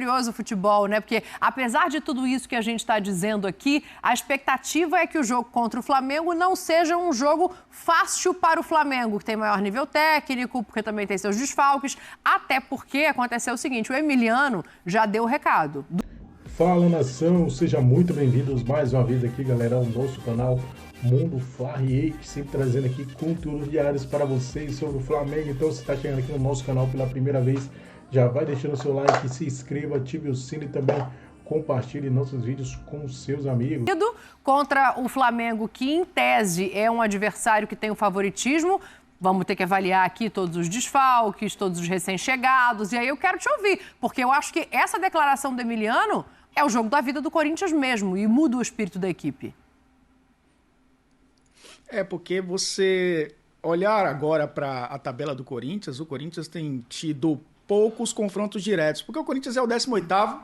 Curioso o futebol, né? Porque apesar de tudo isso que a gente está dizendo aqui, a expectativa é que o jogo contra o Flamengo não seja um jogo fácil para o Flamengo, que tem maior nível técnico, porque também tem seus desfalques, até porque aconteceu o seguinte, o Emiliano já deu o recado. Fala, nação, sejam muito bem-vindos mais uma vez aqui, galera, ao nosso canal Mundo Fla-Riei, sempre trazendo aqui conteúdos diários para vocês sobre o Flamengo. Então, se está chegando aqui no nosso canal pela primeira vez, já vai deixando o seu like, se inscreva, ative o sino e também compartilhe nossos vídeos com seus amigos. Contra o Flamengo, que em tese é um adversário que tem o favoritismo, vamos ter que avaliar aqui todos os desfalques, todos os recém-chegados, e aí eu quero te ouvir, porque eu acho que essa declaração do Emiliano é o jogo da vida do Corinthians mesmo, e muda o espírito da equipe. É porque você olhar agora para a tabela do Corinthians, o Corinthians tem tido poucos confrontos diretos, porque o Corinthians é o 18º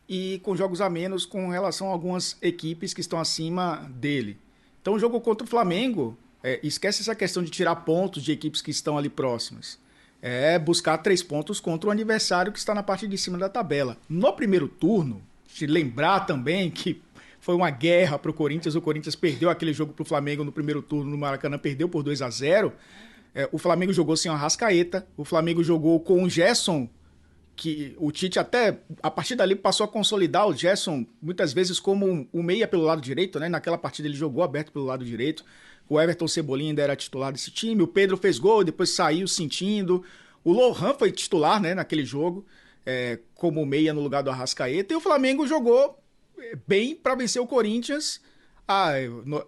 e com jogos a menos com relação a algumas equipes que estão acima dele. Então o jogo contra o Flamengo, esquece essa questão de tirar pontos de equipes que estão ali próximas. É buscar 3 pontos contra o adversário que está na parte de cima da tabela. No primeiro turno, se lembrar também que foi uma guerra para o Corinthians perdeu aquele jogo para o Flamengo no primeiro turno no Maracanã, perdeu por 2-0. O Flamengo jogou sem o Arrascaeta, o Flamengo jogou com o Gerson, que o Tite até, a partir dali, passou a consolidar o Gerson muitas vezes como um meia pelo lado direito, né? Naquela partida ele jogou aberto pelo lado direito, o Everton Cebolinha ainda era titular desse time, o Pedro fez gol, depois saiu sentindo, o Lohan foi titular, né, naquele jogo, como meia no lugar do Arrascaeta, e o Flamengo jogou bem para vencer o Corinthians.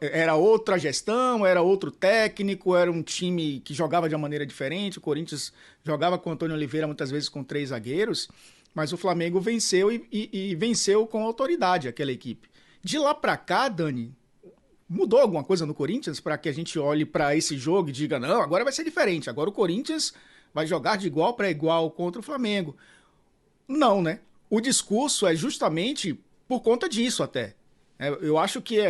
Era outra gestão, era outro técnico, era um time que jogava de uma maneira diferente. O Corinthians jogava com o Antônio Oliveira muitas vezes com 3 zagueiros, mas o Flamengo venceu e venceu com autoridade aquela equipe. De lá para cá, Dani, mudou alguma coisa no Corinthians para que a gente olhe para esse jogo e diga, não, agora vai ser diferente, agora o Corinthians vai jogar de igual para igual contra o Flamengo. Não, né? O discurso é justamente por conta disso até. Eu acho que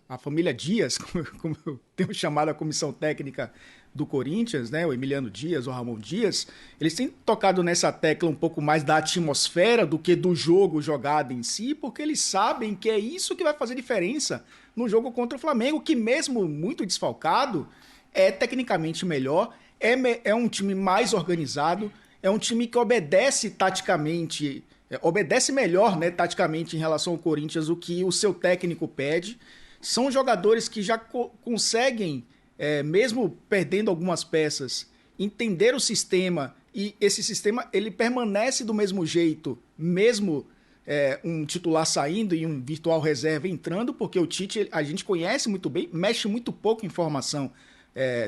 a família Dias, como eu tenho chamado a comissão técnica do Corinthians, né, o Emiliano Dias, o Ramon Dias, eles têm tocado nessa tecla um pouco mais da atmosfera do que do jogo jogado em si, porque eles sabem que é isso que vai fazer diferença no jogo contra o Flamengo, que mesmo muito desfalcado, é tecnicamente melhor, é um time mais organizado, é um time que obedece taticamente, obedece melhor, né, taticamente em relação ao Corinthians o que o seu técnico pede. São jogadores que já conseguem, mesmo perdendo algumas peças, entender o sistema, e esse sistema ele permanece do mesmo jeito, mesmo um titular saindo e um virtual reserva entrando, porque o Tite a gente conhece muito bem, mexe muito pouco em formação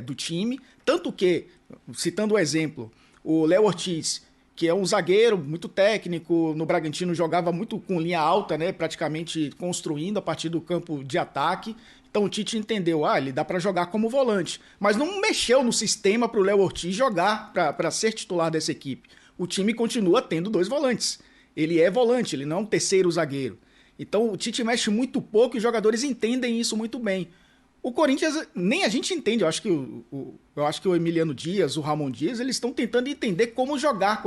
do time, tanto que, citando o exemplo, o Léo Ortiz, que é um zagueiro muito técnico, no Bragantino jogava muito com linha alta, né, praticamente construindo a partir do campo de ataque. Então o Tite entendeu, ele dá para jogar como volante, mas não mexeu no sistema para o Léo Ortiz jogar, para ser titular dessa equipe. O time continua tendo 2 volantes. Ele é volante, ele não é um terceiro zagueiro. Então o Tite mexe muito pouco e os jogadores entendem isso muito bem. O Corinthians, nem a gente entende, eu acho que o Emiliano Dias, o Ramon Dias, eles estão tentando entender como jogar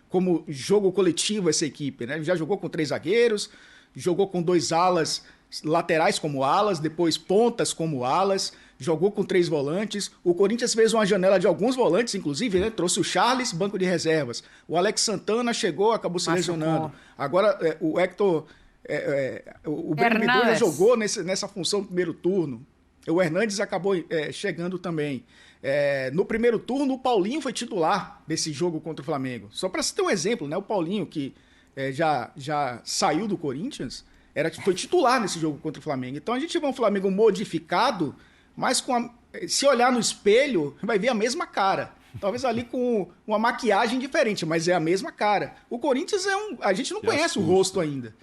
como jogo coletivo essa equipe, né? Já jogou com 3 zagueiros, jogou com 2 alas, laterais como alas, depois pontas como alas, jogou com 3 volantes. O Corinthians fez uma janela de alguns volantes, inclusive, né? Trouxe o Charles, banco de reservas. O Alex Santana chegou, acabou se lesionando. Agora, o Hector... o Breno Medonha jogou nessa função no primeiro turno. O Hernandes acabou chegando também. No primeiro turno, o Paulinho foi titular desse jogo contra o Flamengo. Só para você ter um exemplo, né? O Paulinho, que já saiu do Corinthians, foi titular nesse jogo contra o Flamengo. Então a gente vê um Flamengo modificado, mas se olhar no espelho, vai ver a mesma cara. Talvez ali com uma maquiagem diferente, mas é a mesma cara. O Corinthians a gente não conhece o rosto ainda.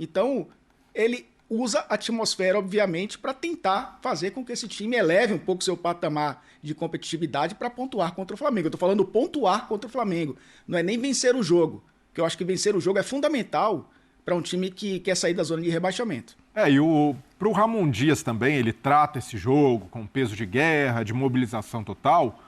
Então, ele usa a atmosfera, obviamente, para tentar fazer com que esse time eleve um pouco seu patamar de competitividade para pontuar contra o Flamengo. Eu estou falando pontuar contra o Flamengo. Não é nem vencer o jogo, porque eu acho que vencer o jogo é fundamental para um time que quer sair da zona de rebaixamento. E para o Ramon Dias também, ele trata esse jogo com peso de guerra, de mobilização total,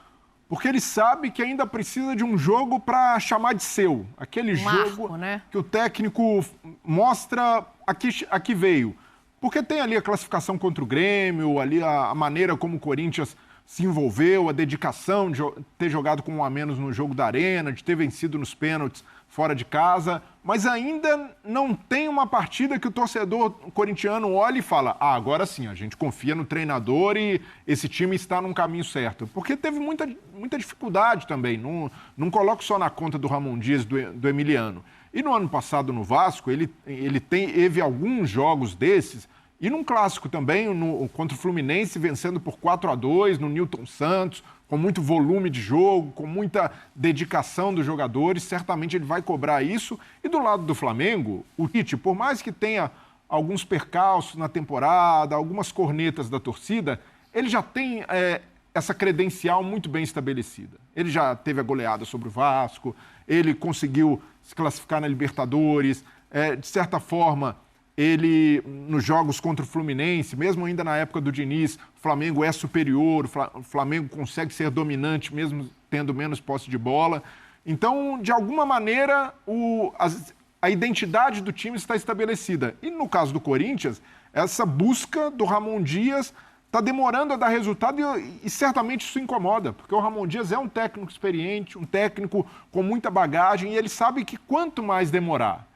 porque ele sabe que ainda precisa de um jogo para chamar de seu. Aquele jogo, né? Que o técnico mostra aqui veio. Porque tem ali a classificação contra o Grêmio, ali a maneira como o Corinthians se envolveu, a dedicação de ter jogado com um a menos no jogo da Arena, de ter vencido nos pênaltis fora de casa, mas ainda não tem uma partida que o torcedor corintiano olha e fala: agora sim, a gente confia no treinador e esse time está num caminho certo. Porque teve muita dificuldade também, não coloco só na conta do Ramon Dias, do Emiliano. E no ano passado no Vasco, ele teve alguns jogos desses, e num clássico também, contra o Fluminense, vencendo por 4-2, no Newton Santos, com muito volume de jogo, com muita dedicação dos jogadores, certamente ele vai cobrar isso. E do lado do Flamengo, o Tite, por mais que tenha alguns percalços na temporada, algumas cornetas da torcida, ele já tem essa credencial muito bem estabelecida. Ele já teve a goleada sobre o Vasco, ele conseguiu se classificar na Libertadores, de certa forma, ele, nos jogos contra o Fluminense, mesmo ainda na época do Diniz, o Flamengo é superior, o Flamengo consegue ser dominante, mesmo tendo menos posse de bola. Então, de alguma maneira, a identidade do time está estabelecida. E no caso do Corinthians, essa busca do Ramon Dias está demorando a dar resultado e certamente isso incomoda, porque o Ramon Dias é um técnico experiente, um técnico com muita bagagem, e ele sabe que quanto mais demorar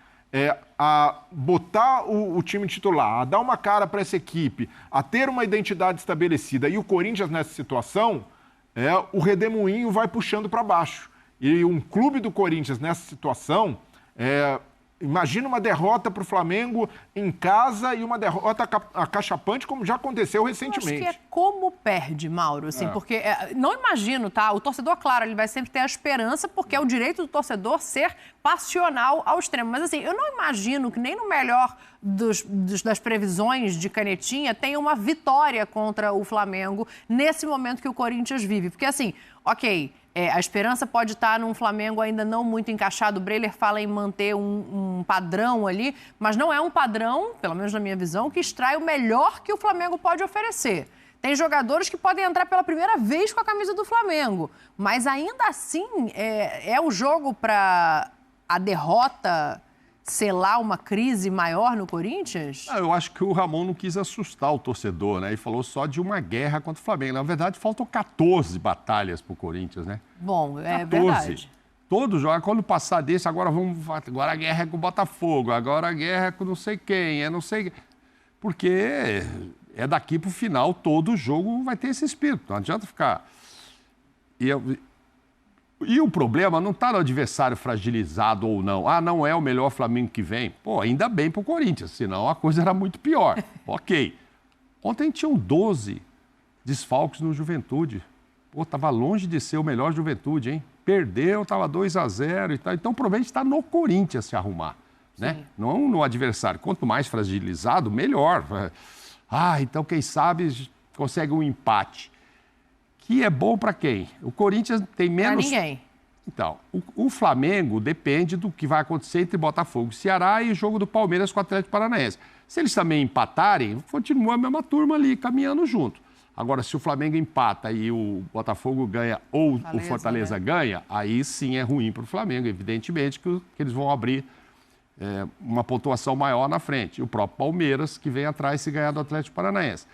a botar o time titular, a dar uma cara para essa equipe, a ter uma identidade estabelecida, e o Corinthians nessa situação, o redemoinho vai puxando para baixo. E um clube do Corinthians nessa situação, imagina uma derrota para o Flamengo em casa e uma derrota acachapante, como já aconteceu recentemente. Eu acho que é como perde, Mauro, assim, porque não imagino, tá? O torcedor, claro, ele vai sempre ter a esperança, porque é o direito do torcedor ser passional ao extremo. Mas assim, eu não imagino que nem no melhor das previsões de canetinha tenha uma vitória contra o Flamengo nesse momento que o Corinthians vive. Porque assim, ok, a esperança pode estar num Flamengo ainda não muito encaixado. O Breler fala em manter um padrão ali, mas não é um padrão, pelo menos na minha visão, que extrai o melhor que o Flamengo pode oferecer. Tem jogadores que podem entrar pela primeira vez com a camisa do Flamengo, mas ainda assim é o jogo para a derrota selar uma crise maior no Corinthians? Eu acho que o Ramon não quis assustar o torcedor, né? E falou só de uma guerra contra o Flamengo. Na verdade, faltam 14 batalhas para o Corinthians, né? Bom, é 14. verdade. Todos jogam. Quando passar desse, agora a guerra é com o Botafogo, agora a guerra é com não sei quem, não sei... Porque é daqui para o final, todo jogo vai ter esse espírito. Não adianta ficar... E o problema não está no adversário fragilizado ou não. Não é o melhor Flamengo que vem. Pô, ainda bem para o Corinthians, senão a coisa era muito pior. Ok. Ontem tinham 12 desfalques no Juventude. Pô, estava longe de ser o melhor Juventude, hein? Perdeu, estava 2-0 e tal. Então, provavelmente está no Corinthians se arrumar, né? Não no adversário. Quanto mais fragilizado, melhor. Então, quem sabe, consegue um empate. Que é bom para quem? O Corinthians tem menos... Para ninguém. Então, o Flamengo depende do que vai acontecer entre Botafogo e Ceará e o jogo do Palmeiras com o Atlético Paranaense. Se eles também empatarem, continua a mesma turma ali, caminhando junto. Agora, se o Flamengo empata e o Botafogo ganha ou o Fortaleza ganha, aí sim é ruim para o Flamengo, evidentemente, que eles vão abrir uma pontuação maior na frente. E o próprio Palmeiras, que vem atrás se ganhar do Atlético Paranaense.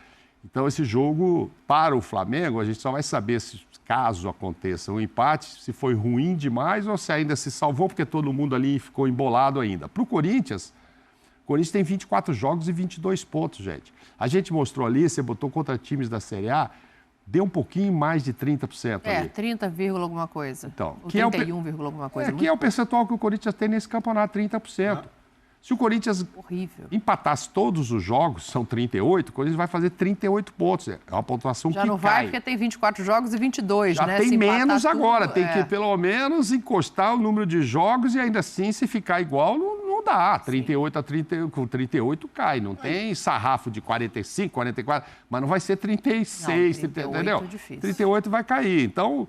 Então, esse jogo, para o Flamengo, a gente só vai saber se, caso aconteça um empate, se foi ruim demais ou se ainda se salvou, porque todo mundo ali ficou embolado ainda. Para o Corinthians tem 24 jogos e 22 pontos, gente. A gente mostrou ali, você botou contra times da Série A, deu um pouquinho mais de 30% ali. 30, alguma coisa. Então, que 31, alguma coisa. Que é o percentual que o Corinthians tem nesse campeonato, 30%. Se o Corinthians empatasse todos os jogos, são 38, o Corinthians vai fazer 38 pontos. É uma pontuação que cai. Já não vai porque tem 24 jogos e 22, né? Já tem menos agora. Tem que, pelo menos, encostar o número de jogos e ainda assim, se ficar igual, não dá. 38 a 30, com 38 cai. Não tem sarrafo de 45, 44, mas não vai ser 36, 38, entendeu? 38 vai cair. Então,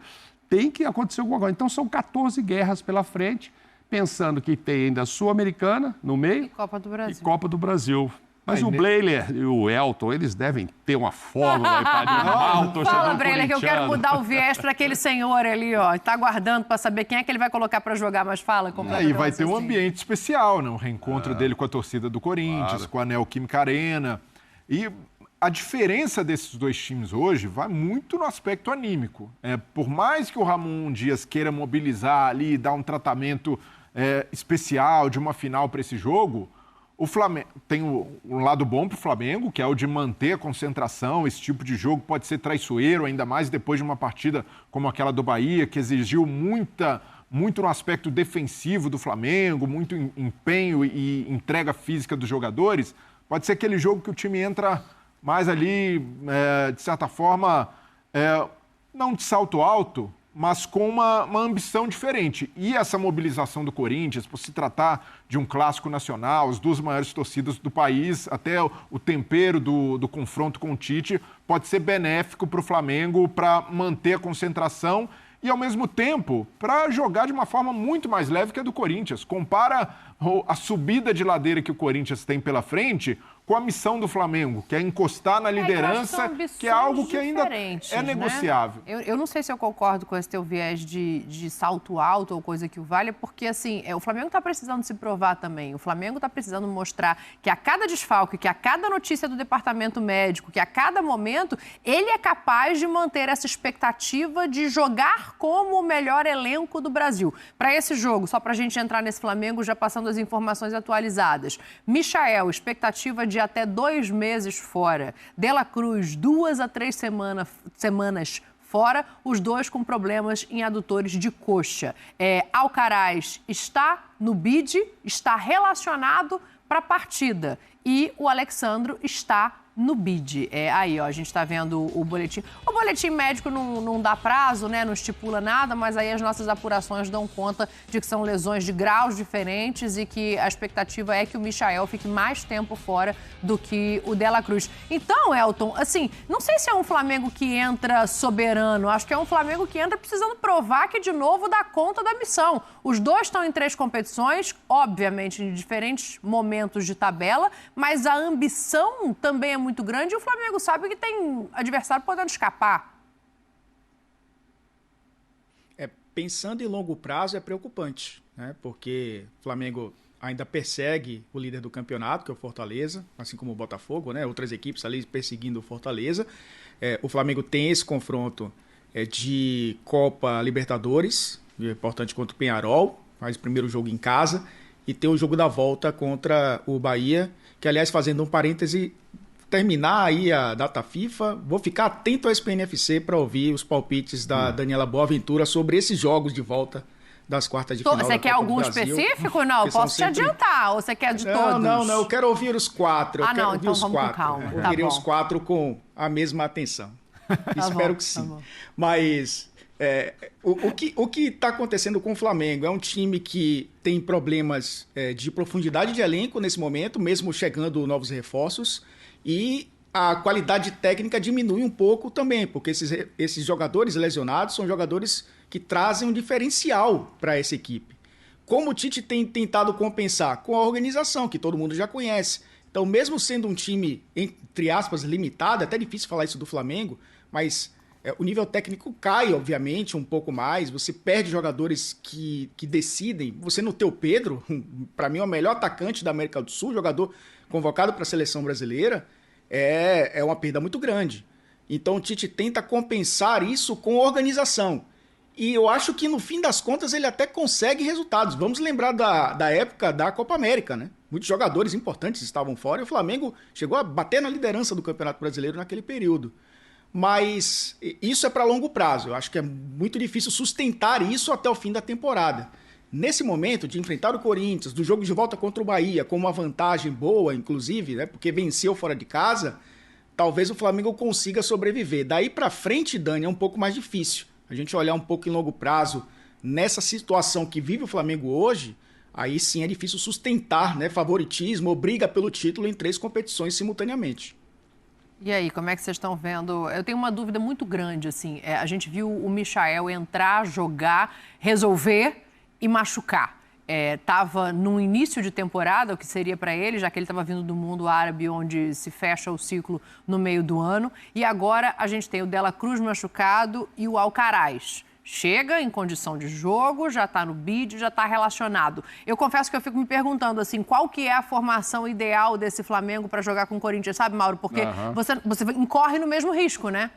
tem que acontecer alguma coisa. Então, são 14 guerras pela frente, pensando que tem ainda a Sul-Americana no meio e Copa do Brasil. E Copa do Brasil. Mas o Bleiler e o Elton, eles devem ter uma fórmula aí para animar o torcedor Fala, Breiler, que eu quero corintiano. mudar o viés para aquele senhor ali, ó. Tá aguardando para saber quem é que ele vai colocar para jogar, mas fala. Aí vai ter um ambiente especial, né? Um reencontro dele com a torcida do Corinthians, com a Neoquímica Arena. E a diferença desses dois times hoje vai muito no aspecto anímico. Por mais que o Ramon Dias queira mobilizar ali, dar um tratamento especial de uma final para esse jogo, o Flamengo tem um lado bom para o Flamengo, que é o de manter a concentração. Esse tipo de jogo pode ser traiçoeiro, ainda mais depois de uma partida como aquela do Bahia, que exigiu muito no aspecto defensivo do Flamengo, muito empenho e entrega física dos jogadores. Pode ser aquele jogo que o time entra mais ali, de certa forma, não de salto alto, mas com uma ambição diferente. E essa mobilização do Corinthians, por se tratar de um clássico nacional, as duas maiores torcidas do país, até o tempero do confronto com o Tite, pode ser benéfico para o Flamengo para manter a concentração e, ao mesmo tempo, para jogar de uma forma muito mais leve que a do Corinthians. Compara a subida de ladeira que o Corinthians tem pela frente com a missão do Flamengo, que é encostar na liderança, que é algo que ainda é negociável. Né? Eu não sei se eu concordo com esse teu viés de salto alto ou coisa que o valha, porque assim, o Flamengo está precisando se provar também. O Flamengo está precisando mostrar que a cada desfalque, que a cada notícia do departamento médico, que a cada momento, ele é capaz de manter essa expectativa de jogar como o melhor elenco do Brasil. Para esse jogo, só para a gente entrar nesse Flamengo, já passando as informações atualizadas. Michael, expectativa de até 2 meses fora. De La Cruz, 2 a 3 semanas fora, os dois com problemas em adutores de coxa. Alcaraz está no bid, está relacionado para a partida. E o Alexandro está no bid. Aí, ó, a gente está vendo o boletim. O boletim médico não dá prazo, né? Não estipula nada, mas aí as nossas apurações dão conta de que são lesões de graus diferentes e que a expectativa é que o Michael fique mais tempo fora do que o De La Cruz. Então, Elton, assim, não sei se é um Flamengo que entra soberano, acho que é um Flamengo que entra precisando provar que, de novo, dá conta da missão. Os dois estão em 3 competições, obviamente em diferentes momentos de tabela, mas a ambição também é muito grande e o Flamengo sabe que tem adversário podendo escapar. Pensando em longo prazo é preocupante, né? Porque o Flamengo ainda persegue o líder do campeonato, que é o Fortaleza, assim como o Botafogo, né? Outras equipes ali perseguindo o Fortaleza. O Flamengo tem esse confronto de Copa Libertadores, importante contra o Peñarol, faz o primeiro jogo em casa, e tem o jogo da volta contra o Bahia, que, aliás, fazendo um parêntese, terminar aí a data FIFA, vou ficar atento ao SPNFC para ouvir os palpites da Daniela Boaventura sobre esses jogos de volta das quartas de final. Você quer algum específico? Não, posso te adiantar. Ou você quer de todos? Não, eu quero ouvir os 4. Não, então vamos com calma. Eu queria os 4 com a mesma atenção. Espero que sim. Mas o que está acontecendo com o Flamengo é um time que tem problemas de profundidade de elenco nesse momento, mesmo chegando novos reforços, e a qualidade técnica diminui um pouco também, porque esses jogadores lesionados são jogadores que trazem um diferencial para essa equipe. Como o Tite tem tentado compensar? Com a organização, que todo mundo já conhece. Então, mesmo sendo um time, entre aspas, limitado, é até difícil falar isso do Flamengo, mas o nível técnico cai, obviamente, um pouco mais. Você perde jogadores que decidem. Você não tem o Pedro, para mim, é o melhor atacante da América do Sul, jogador convocado para a seleção brasileira, é uma perda muito grande. Então o Tite tenta compensar isso com organização. E eu acho que, no fim das contas, ele até consegue resultados. Vamos lembrar da época da Copa América, né? Muitos jogadores importantes estavam fora e o Flamengo chegou a bater na liderança do Campeonato Brasileiro naquele período. Mas isso é para longo prazo. Eu acho que é muito difícil sustentar isso até o fim da temporada. Nesse momento de enfrentar o Corinthians, do jogo de volta contra o Bahia, com uma vantagem boa, inclusive, né, porque venceu fora de casa, talvez o Flamengo consiga sobreviver. Daí para frente, Dani, é um pouco mais difícil. A gente olhar um pouco em longo prazo, nessa situação que vive o Flamengo hoje, aí sim é difícil sustentar, né, favoritismo ou briga pelo título em 3 competições simultaneamente. E aí, como é que vocês estão vendo? Eu tenho uma dúvida muito grande, assim. A gente viu o Michael entrar, jogar, resolver e machucar. estava no início de temporada, o que seria para ele, já que ele estava vindo do mundo árabe, onde se fecha o ciclo no meio do ano. E agora a gente tem o Dela Cruz machucado e o Alcaraz. Chega em condição de jogo, já está no bid, já está relacionado. Eu confesso que eu fico me perguntando, assim, qual que é a formação ideal desse Flamengo para jogar com o Corinthians, sabe, Mauro? Porque você incorre no mesmo risco, né?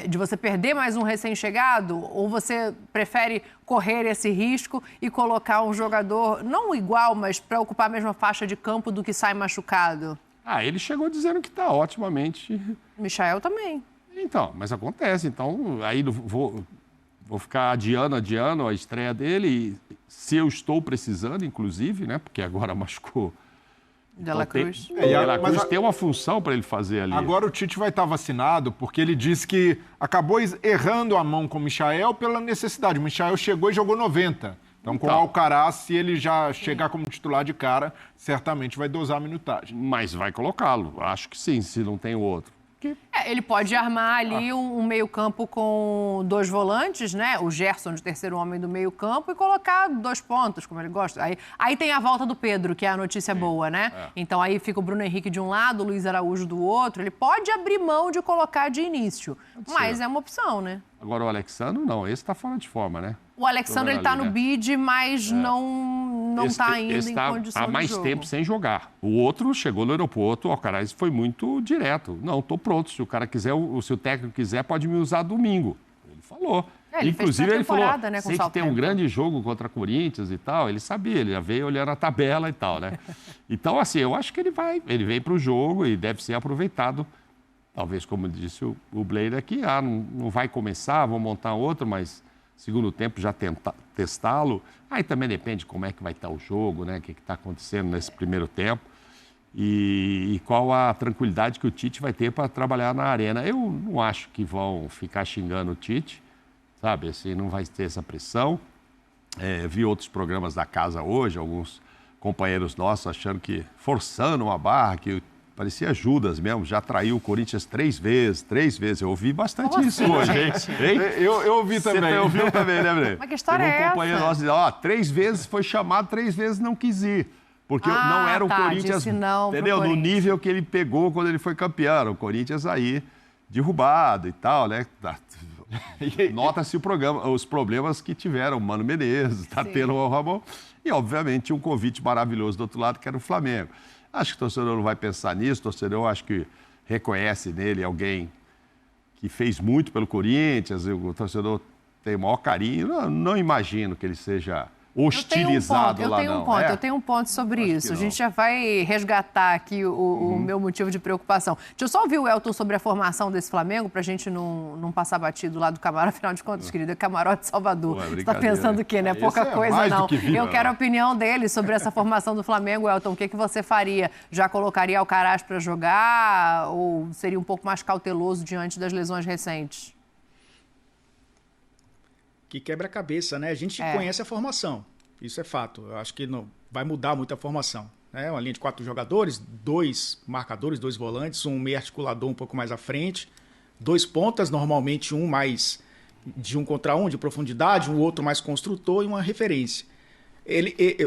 De você perder mais um recém-chegado, ou você prefere correr esse risco e colocar um jogador, não igual, mas para ocupar a mesma faixa de campo do que sai machucado? Ele chegou dizendo que está otimamente. Michael também. Então, mas acontece. Então, aí vou ficar adiando a estreia dele, se eu estou precisando, inclusive, né? Porque agora machucou. Dela Cruz. Dela Cruz tem uma função para ele fazer ali. Agora o Tite vai estar vacinado, porque ele disse que acabou errando a mão com o Michael pela necessidade. O Michael chegou e jogou 90. Então, com o Alcaraz, se ele já chegar como titular de cara, certamente vai dosar a minutagem. Mas vai colocá-lo. Acho que sim, se não tem o outro. Ele pode armar ali um meio-campo com 2 volantes, né? O Gerson de terceiro homem do meio-campo e colocar 2 pontas, como ele gosta. Aí tem a volta do Pedro, que é a notícia boa, né? Então aí fica o Bruno Henrique de um lado, o Luiz Araújo do outro. Ele pode abrir mão de colocar de início, mas é uma opção, né? Agora o Alexandre, não. Esse tá fora de forma, né? O Alexandre, ele tá no bid, mas não tá ainda em condição de jogo. Há mais tempo sem jogar. O outro chegou no aeroporto, o Alcaraz foi muito direto. Não, tô pronto. Se o cara quiser, se o técnico quiser, pode me usar domingo. Ele falou. Inclusive, ele falou, né, sei que tem um grande jogo contra Corinthians e tal. Ele sabia, ele já veio olhando a tabela e tal, né? Então, assim, eu acho que ele vem para o jogo e deve ser aproveitado. Talvez, como disse o Blair aqui, não vai começar, vou montar outro, mas segundo tempo já testá-lo. Aí também depende como é que vai estar o jogo, né? O que está acontecendo nesse primeiro tempo e qual a tranquilidade que o Tite vai ter para trabalhar na arena. Eu não acho que vão ficar xingando o Tite, sabe? Assim, não vai ter essa pressão. Vi outros programas da casa hoje, alguns companheiros nossos achando que forçando uma barra, que parecia Judas mesmo, já traiu o Corinthians 3 vezes. Eu ouvi bastante isso hoje, hein? Eu ouvi também. Você ouviu também, né, Bre? Mas que história é essa? Um companheiro nosso dizia, 3 vezes foi chamado, 3 vezes não quis ir. Porque não era o Corinthians, entendeu? No nível que ele pegou quando ele foi campeão. O Corinthians aí, derrubado e tal, né? Nota-se os problemas que tiveram o Mano Menezes, tendo o Ramon. E, obviamente, um convite maravilhoso do outro lado, que era o Flamengo. Acho que o torcedor não vai pensar nisso. O torcedor, acho que reconhece nele alguém que fez muito pelo Corinthians. O torcedor tem o maior carinho. Não imagino que ele seja hostilizado lá, não. Eu tenho um ponto sobre isso. A gente já vai resgatar aqui o meu motivo de preocupação. Deixa eu só ouvir o Elton sobre a formação desse Flamengo, pra gente não passar batido lá do camarote. Afinal de contas, querido, é camarote de Salvador. Você tá pensando o quê, né? Pouca coisa, não. Eu quero a opinião dele sobre essa formação do Flamengo, Elton. O que você faria? Já colocaria Alcaraz para jogar ou seria um pouco mais cauteloso diante das lesões recentes? Que quebra-cabeça, né? A gente conhece a formação, isso é fato. Eu acho que não vai mudar muito a formação. Né? Uma linha de 4 jogadores, 2 marcadores, 2 volantes, um meio articulador um pouco mais à frente, 2 pontas, normalmente um mais de 1 contra 1, de profundidade, um outro mais construtor e uma referência.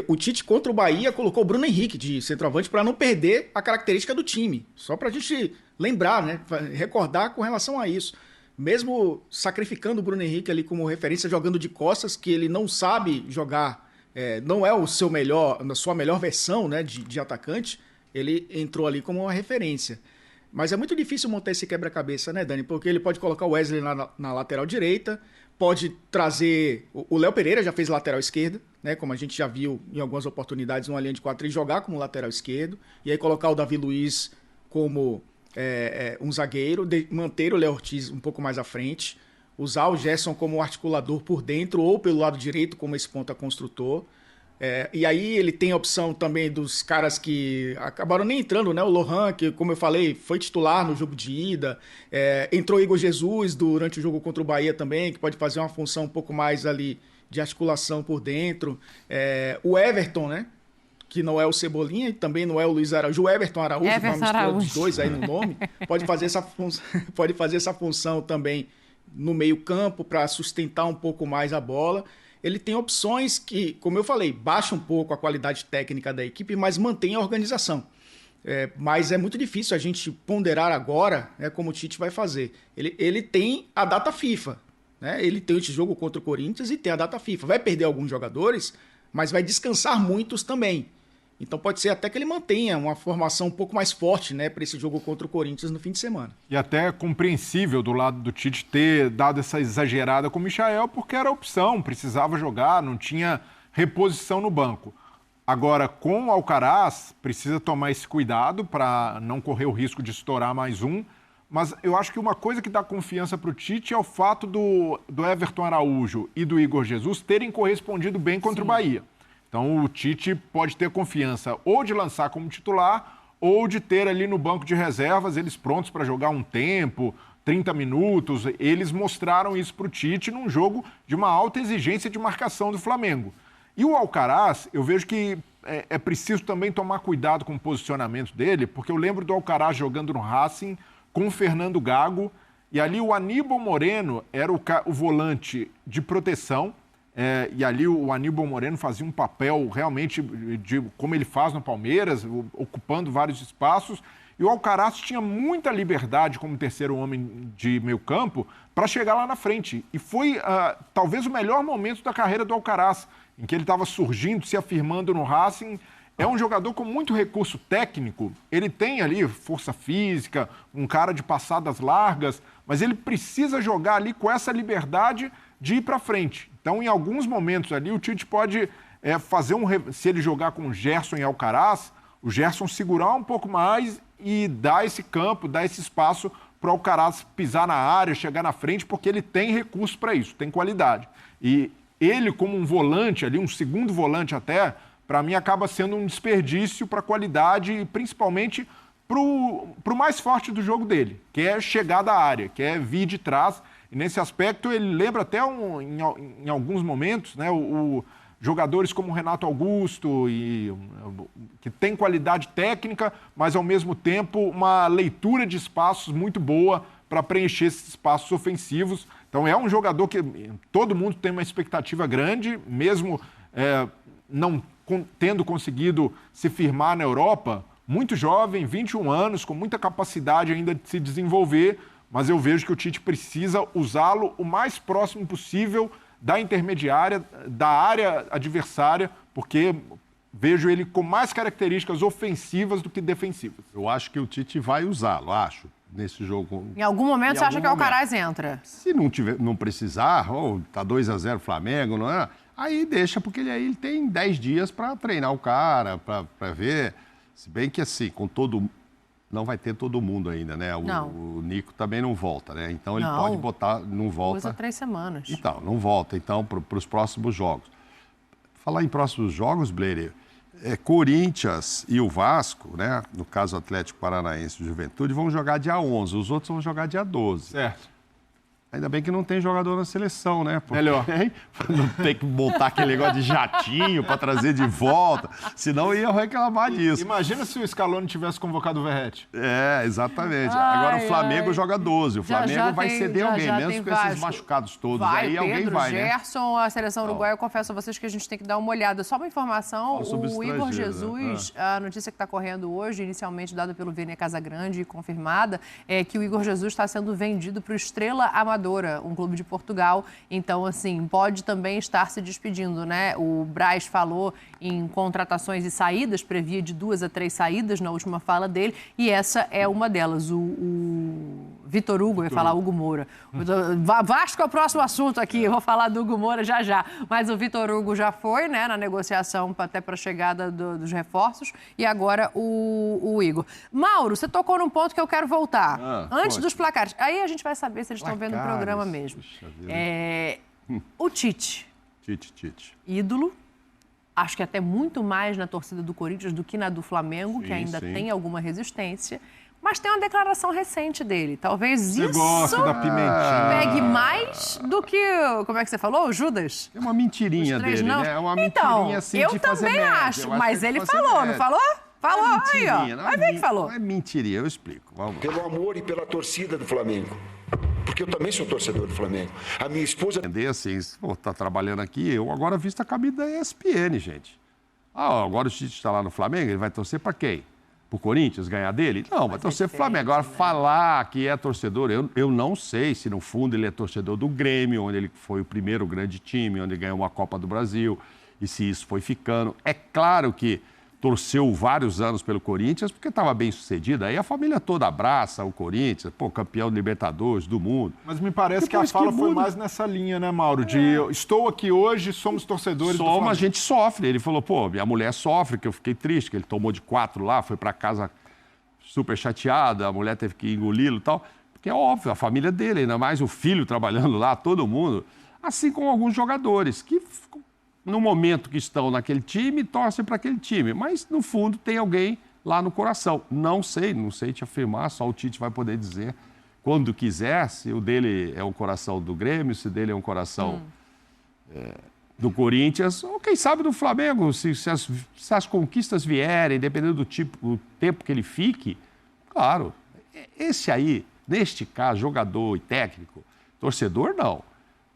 O Tite contra o Bahia colocou o Bruno Henrique de centroavante para não perder a característica do time. Só para a gente lembrar, né? Recordar com relação a isso. Mesmo sacrificando o Bruno Henrique ali como referência, jogando de costas, que ele não sabe jogar, não é na sua melhor versão, né, de atacante, ele entrou ali como uma referência. Mas é muito difícil montar esse quebra-cabeça, né, Dani? Porque ele pode colocar o Wesley na lateral direita, pode trazer... O Léo Pereira já fez lateral esquerda, né, como a gente já viu em algumas oportunidades, numa linha de 4 e jogar como lateral esquerdo, e aí colocar o Davi Luiz como... um zagueiro, manter o Léo Ortiz um pouco mais à frente, usar o Gerson como articulador por dentro ou pelo lado direito como esse ponta construtor. E aí ele tem a opção também dos caras que acabaram nem entrando, né? O Lohan, que, como eu falei, foi titular no jogo de ida. Entrou Igor Jesus durante o jogo contra o Bahia também, que pode fazer uma função um pouco mais ali de articulação por dentro. O Everton, né? Que não é o Cebolinha e também não é o Luiz Araújo. O Everton Araújo, uma mistura dos dois aí no nome, pode fazer essa função também no meio campo para sustentar um pouco mais a bola. ele tem opções que, como eu falei, baixa um pouco a qualidade técnica da equipe, mas mantém a organização. Mas é muito difícil a gente ponderar agora, né, como o Tite vai fazer. Ele tem a data FIFA, né? Ele tem esse jogo contra o Corinthians e tem a data FIFA. Vai perder alguns jogadores, mas vai descansar muitos também. Então pode ser até que ele mantenha uma formação um pouco mais forte, né, para esse jogo contra o Corinthians no fim de semana. E até é compreensível do lado do Tite ter dado essa exagerada com o Michael, porque era opção, precisava jogar, não tinha reposição no banco. Agora, com o Alcaraz, precisa tomar esse cuidado para não correr o risco de estourar mais um. Mas eu acho que uma coisa que dá confiança para o Tite é o fato do Everton Araújo e do Igor Jesus terem correspondido bem contra o Bahia. Então o Tite pode ter confiança ou de lançar como titular ou de ter ali no banco de reservas eles prontos para jogar um tempo, 30 minutos. Eles mostraram isso para o Tite num jogo de uma alta exigência de marcação do Flamengo. E o Alcaraz, eu vejo que é preciso também tomar cuidado com o posicionamento dele, porque eu lembro do Alcaraz jogando no Racing com o Fernando Gago, e ali o Aníbal Moreno era o volante de proteção, e ali o Aníbal Moreno fazia um papel realmente de como ele faz no Palmeiras, ocupando vários espaços, e o Alcaraz tinha muita liberdade como terceiro homem de meio campo para chegar lá na frente. E foi talvez o melhor momento da carreira do Alcaraz, em que ele estava surgindo, se afirmando no Racing. É um jogador com muito recurso técnico, ele tem ali força física, um cara de passadas largas, mas ele precisa jogar ali com essa liberdade de ir para frente. Então, em alguns momentos ali, o Tite pode fazer se ele jogar com o Gerson e Alcaraz, o Gerson segurar um pouco mais e dar esse campo, dar esse espaço para o Alcaraz pisar na área, chegar na frente, porque ele tem recurso para isso, tem qualidade. E ele, como um volante ali, um segundo volante até, para mim acaba sendo um desperdício para a qualidade e principalmente para o mais forte do jogo dele, que é chegar da área, que é vir de trás. E nesse aspecto ele lembra até em alguns momentos, né, jogadores como o Renato Augusto, que tem qualidade técnica, mas ao mesmo tempo uma leitura de espaços muito boa para preencher esses espaços ofensivos. Então é um jogador que todo mundo tem uma expectativa grande, mesmo não tendo conseguido se firmar na Europa, muito jovem, 21 anos, com muita capacidade ainda de se desenvolver, mas eu vejo que o Tite precisa usá-lo o mais próximo possível da intermediária, da área adversária, porque vejo ele com mais características ofensivas do que defensivas. Eu acho que o Tite vai usá-lo, nesse jogo. Em algum momento você acha que o Alcaraz entra? Se não precisar, tá 2-0 Flamengo, não é? Aí deixa, porque ele tem 10 dias para treinar o cara, para ver. Se bem que assim, não vai ter todo mundo ainda, né? O Nico também não volta, né? Então ele pode botar, não volta. 2 a 3 semanas. Então, não volta, então, para os próximos jogos. Falar em próximos jogos, Blair, Corinthians e o Vasco, né? No caso Atlético Paranaense e Juventude, vão jogar dia 11, os outros vão jogar dia 12. Certo. Ainda bem que não tem jogador na seleção, né? Porque melhor. Não tem que montar aquele negócio de jatinho para trazer de volta, senão ia reclamar disso. Imagina se o Scaloni tivesse convocado o Verratti. Exatamente. Agora o Flamengo joga 12, o Flamengo vai ceder alguém, mesmo com esses machucados todos. Aí Pedro, alguém vai, Gerson, a seleção uruguaia, eu confesso a vocês que a gente tem que dar uma olhada. Só uma informação, o Igor Jesus, a notícia que está correndo hoje, inicialmente dada pelo Vene Casagrande e confirmada, é que o Igor Jesus está sendo vendido para o Estrela Amadora, um clube de Portugal. Então, assim, pode também estar se despedindo, né? O Braz falou em contratações e saídas, previa de 2 a 3 saídas na última fala dele, e essa é uma delas. O Vitor Hugo, eu ia falar Hugo Moura. Vasco é o próximo assunto aqui, eu vou falar do Hugo Moura já. Mas o Vitor Hugo já foi, né, na negociação até para a chegada dos reforços, e agora o Igor. Mauro, você tocou num ponto que eu quero voltar. Antes dos placares. Aí a gente vai saber se eles estão vendo o programa mesmo. O Tite. Ídolo. Acho que até muito mais na torcida do Corinthians do que na do Flamengo, que ainda tem alguma resistência. Mas tem uma declaração recente dele. Talvez você gosta da pimentinha. Pegue mais do que, como é que você falou, o Judas? É uma mentirinha dele, né? É uma mentirinha assim eu de fazer também média. acho, mas ele falou, não falou? Falou, aí, ó. Vai ver que falou. Não é mentirinha, eu explico. Vamos. Pelo amor e pela torcida do Flamengo. porque eu também sou torcedor do Flamengo. A minha esposa... Entender assim, pô, tá trabalhando aqui, eu agora visto a camisa da ESPN, gente. Agora o Tite está lá no Flamengo, ele vai torcer para quem? Pro Corinthians ganhar dele? Não, vai torcer pro Flamengo. Agora, falar que é torcedor, eu não sei se no fundo ele é torcedor do Grêmio, onde ele foi o primeiro grande time, onde ganhou uma Copa do Brasil, e se isso foi ficando. É claro que torceu vários anos pelo Corinthians, porque estava bem sucedido. Aí a família toda abraça o Corinthians, pô, campeão de Libertadores, do mundo. Mas me parece que a fala foi mais nessa linha, né, Mauro? De estou aqui hoje, somos torcedores do Flamengo. A gente sofre. Ele falou, pô, minha mulher sofre, que eu fiquei triste, que ele tomou de 4 lá, foi para casa super chateada, a mulher teve que engoli-lo e tal. Porque é óbvio, a família dele, ainda mais o filho trabalhando lá, todo mundo. Assim como alguns jogadores que... no momento que estão naquele time, torcem para aquele time. Mas, no fundo, tem alguém lá no coração. Não sei te afirmar, só o Tite vai poder dizer quando quiser, se o dele é um coração do Grêmio, se o dele é um coração do Corinthians, ou quem sabe do Flamengo, se as conquistas vierem, dependendo do tempo que ele fique. Claro, esse aí, neste caso, jogador e técnico, torcedor não,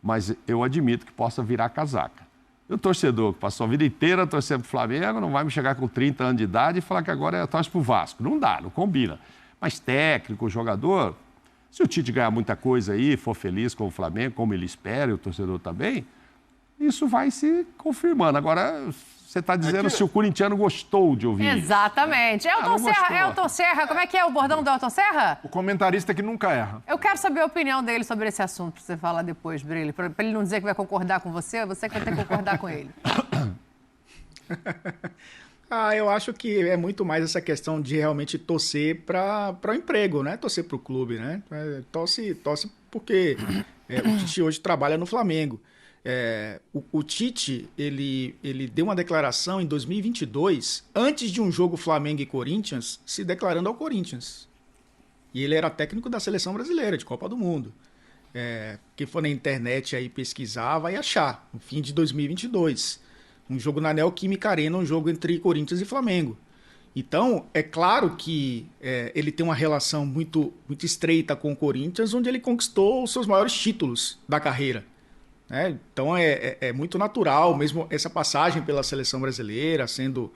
mas eu admito que possa virar casaca. E o torcedor que passou a vida inteira torcendo pro Flamengo não vai me chegar com 30 anos de idade e falar que agora torce pro Vasco. Não dá, não combina. Mas técnico, jogador, se o Tite ganhar muita coisa aí, for feliz com o Flamengo, como ele espera, e o torcedor também, isso vai se confirmando. Agora, você está dizendo se o corintiano gostou de ouvir. Exatamente. Elton Serra, como é que é o bordão do Elton Serra? O comentarista que nunca erra. Eu quero saber a opinião dele sobre esse assunto, para você falar depois, Brilho. Para ele não dizer que vai concordar com você, você que vai ter que concordar com ele. Eu acho que é muito mais essa questão de realmente torcer para o emprego, né? Torcer para o clube, né? Torce porque o Tite hoje trabalha no Flamengo. O Tite, ele deu uma declaração em 2022, antes de um jogo Flamengo e Corinthians, se declarando ao Corinthians. E ele era técnico da Seleção Brasileira, de Copa do Mundo. Quem for na internet aí pesquisar, vai achar. No fim de 2022. Um jogo na Neoquímica Arena, um jogo entre Corinthians e Flamengo. Então, é claro que ele tem uma relação muito, muito estreita com o Corinthians, onde ele conquistou os seus maiores títulos da carreira. Então é muito natural, mesmo essa passagem pela seleção brasileira, sendo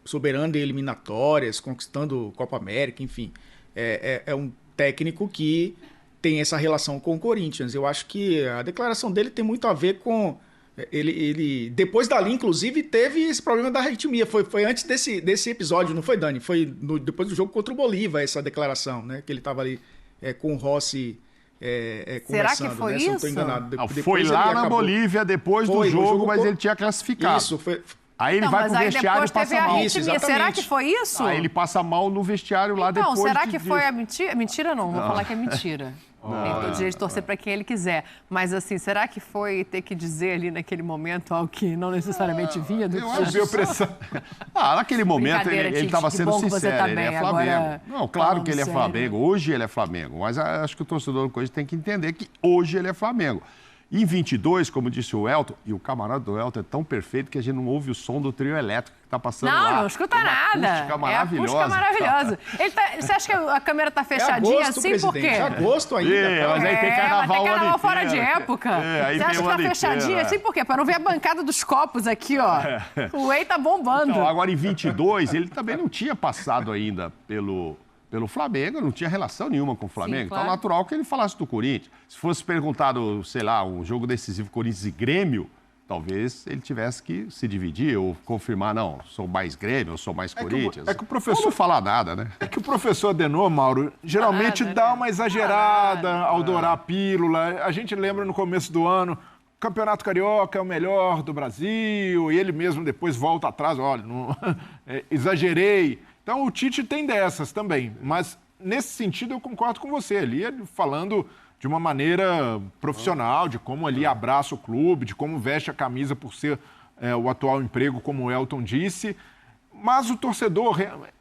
soberano em eliminatórias, conquistando Copa América, enfim. É um técnico que tem essa relação com o Corinthians. Eu acho que a declaração dele tem muito a ver com... Ele depois dali, inclusive, teve esse problema da arritmia. Foi antes desse episódio, não foi, Dani? Foi depois do jogo contra o Bolívar, essa declaração, né? Que ele estava ali com o Rossi... Será que foi isso? Se não estou enganado. Foi lá na Bolívia depois do jogo, mas ele tinha classificado. Isso, foi... Aí ele vai pro vestiário e passa mal. Será que foi isso? Aí ele passa mal no vestiário lá depois. Não, será que foi a mentira? Mentira não, vou falar que é mentira. Tem todo direito de torcer para quem ele quiser. Mas assim, será que foi ter que dizer ali naquele momento algo que não necessariamente vinha do Tite? Eu pressão. Naquele momento ele estava sendo sincero, ele é Flamengo. Agora, não, claro que ele é Flamengo. Hoje ele é Flamengo. Mas acho que o torcedor do Corinthians tem que entender que hoje ele é Flamengo. Em 22, como disse o Elton, e o camarada do Elton é tão perfeito que a gente não ouve o som do trio elétrico que está passando lá. Não escuta nada. Acústica maravilhosa. É maravilhosa. Você acha que a câmera está fechadinha assim por quê? Agosto ainda. Mas aí tem carnaval, tem carnaval fora de época. Você acha que está fechadinha assim por quê? Para não ver a bancada dos copos aqui, ó. O Whey tá bombando. Então, agora em 22, ele também não tinha passado ainda pelo Flamengo, não tinha relação nenhuma com o Flamengo. Sim, claro. Então, natural que ele falasse do Corinthians. Se fosse perguntado, sei lá, um jogo decisivo Corinthians e Grêmio, talvez ele tivesse que se dividir ou confirmar, não, sou mais Grêmio, eu sou mais Corinthians. É que o professor... Ou não falar nada, né? É que o professor Adenor, Mauro, geralmente dá uma exagerada ao dourar a pílula. A gente lembra no começo do ano, o Campeonato Carioca é o melhor do Brasil, e ele mesmo depois volta atrás, olha, não... exagerei. Então, o Tite tem dessas também, mas nesse sentido eu concordo com você. Ali ele falando de uma maneira profissional, de como ali abraça o clube, de como veste a camisa por ser o atual emprego, como o Elton disse. Mas o torcedor,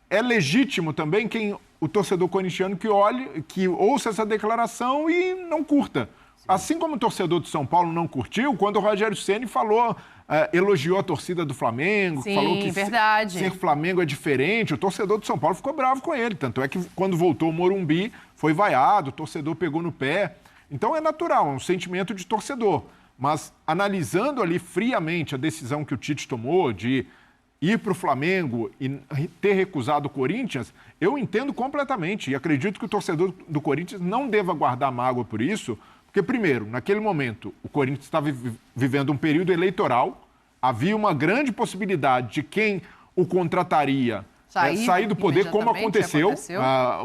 é legítimo também o torcedor corintiano que olhe, que ouça essa declaração e não curta. Assim como o torcedor do São Paulo não curtiu, quando o Rogério Ceni falou, elogiou a torcida do Flamengo, Sim, falou que verdade. ser Flamengo é diferente, o torcedor do São Paulo ficou bravo com ele. Tanto é que quando voltou o Morumbi, foi vaiado, o torcedor pegou no pé. Então é natural, é um sentimento de torcedor. Mas analisando ali friamente a decisão que o Tite tomou de ir para o Flamengo e ter recusado o Corinthians, eu entendo completamente e acredito que o torcedor do Corinthians não deva guardar mágoa por isso, porque, primeiro, naquele momento, o Corinthians estava vivendo um período eleitoral, havia uma grande possibilidade de quem o contrataria sair do poder, como aconteceu.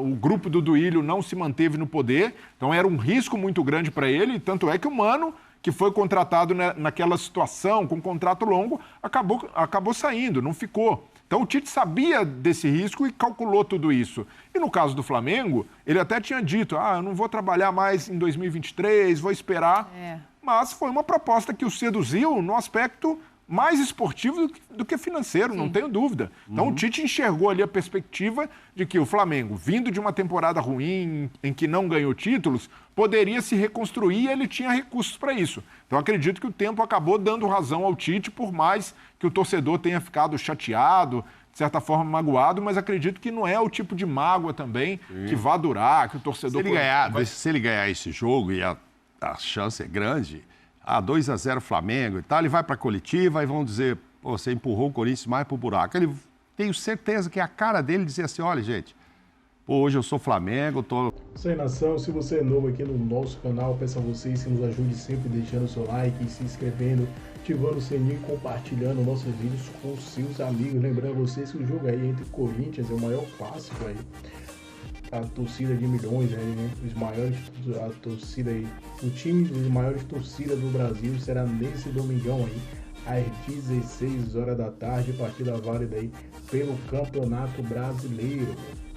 O grupo do Duílio não se manteve no poder, então era um risco muito grande para ele, tanto é que o Mano, que foi contratado naquela situação, com um contrato longo, acabou saindo, não ficou. Então o Tite sabia desse risco e calculou tudo isso. E no caso do Flamengo, ele até tinha dito, eu não vou trabalhar mais em 2023, vou esperar. Mas foi uma proposta que o seduziu no aspecto mais esportivo do que financeiro, não tenho dúvida. Então o Tite enxergou ali a perspectiva de que o Flamengo, vindo de uma temporada ruim, em que não ganhou títulos, poderia se reconstruir e ele tinha recursos para isso. Então acredito que o tempo acabou dando razão ao Tite, por mais que o torcedor tenha ficado chateado, de certa forma magoado, mas acredito que não é o tipo de mágoa também que vai durar, que o torcedor... Se ele ganhar esse jogo, e a chance é grande... 2-0 Flamengo e tal, ele vai para a coletiva e vão dizer, pô, você empurrou o Corinthians mais pro buraco. Tenho certeza que é a cara dele dizer assim, olha, gente, pô, hoje eu sou Flamengo, tô... Isso aí, nação, se você é novo aqui no nosso canal, peço a vocês que nos ajude sempre deixando o seu like, se inscrevendo, ativando o sininho e compartilhando nossos vídeos com seus amigos. Lembrando vocês que o jogo aí entre Corinthians é o maior clássico aí. A torcida de milhões aí, né? Os maiores, a torcida aí, o time dos maiores torcidas do Brasil será nesse domingão aí, às 16 horas da tarde, partida válida aí pelo Campeonato Brasileiro.